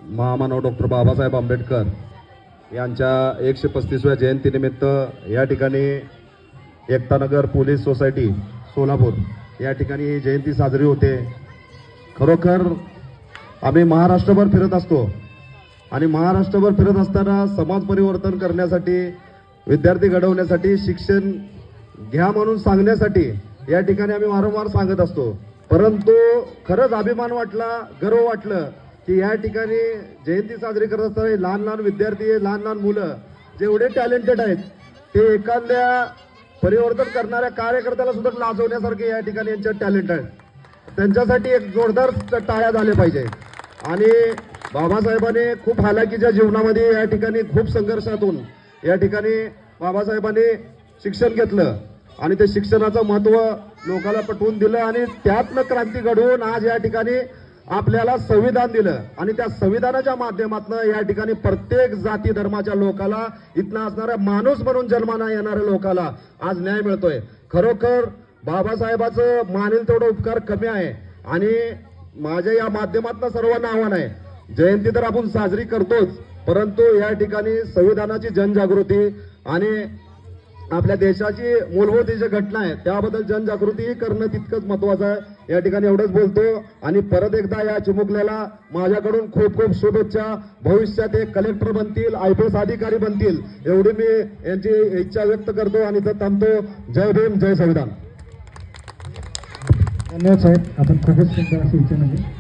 महामानव डॉक्टर बाबासाहेब आंबेडकर यांच्या 135व्या जयंतीनिमित्त या ठिकाणी एकतानगर पोलीस सोसायटी सोलापूर या ठिकाणी ही जयंती साजरी होते। खरोखर आम्ही महाराष्ट्रभर फिरत असतो आणि महाराष्ट्रभर फिरत असताना समाज परिवर्तन करण्यासाठी, विद्यार्थी घडवण्यासाठी, शिक्षण घ्या म्हणून सांगण्यासाठी या ठिकाणी आम्ही वारंवार सांगत असतो। परंतु खरंच अभिमान वाटला, गर्व वाटलं की या ठिकाणी जयंती साजरी करत असताना लहान लहान विद्यार्थी, लहान लहान मुलं जेवढे टॅलेंटेड आहेत ते एखाद्या परिवर्तन करणाऱ्या कार्यकर्त्याला सुद्धा लाजवण्यासारखे या ठिकाणी यांच्यात टॅलेंट आहे। त्यांच्यासाठी एक जोरदार टाळ्या झाले पाहिजे। आणि बाबासाहेबांनी खूप हालाकीच्या जीवनामध्ये या ठिकाणी खूप संघर्षातून या ठिकाणी बाबासाहेबांनी शिक्षण घेतलं आणि ते शिक्षणाचं महत्त्व लोकांना पटवून दिलं आणि त्यातनं क्रांती घडवून आज या ठिकाणी आपल्याला संविधान दिलं आणि त्या संविधानाच्या माध्यमातून या ठिकाणी प्रत्येक जाती धर्माच्या लोकाला, इथनं असणाऱ्या माणूस म्हणून जन्माला येणाऱ्या लोकाला आज न्याय मिळतोय। खरोखर बाबासाहेबाचं मानेल तेवढा उपकार कमी आहे आणि माझ्या या माध्यमातून सर्वांना आव्हान आहे, जयंती तर आपण साजरी करतोच, परंतु या ठिकाणी संविधानाची जनजागृती आणि आपल्या देशाची मूलभूत जी घटना आहे त्याबद्दल जनजागृतीही करणं तितकंच महत्त्वाचं आहे। या ठिकाणी एवढंच बोलतो आणि परत एकदा या चिमुकल्याला माझ्याकडून खूप खूप शुभेच्छा। भविष्यात एक कलेक्टर बनतील, IPS अधिकारी बनतील एवढी मी यांची इच्छा व्यक्त करतो आणि इथं थांबतो। जय भीम, जय संविधान। धन्यवाद साहेब, आपण खूपच सुंदर अशी विचार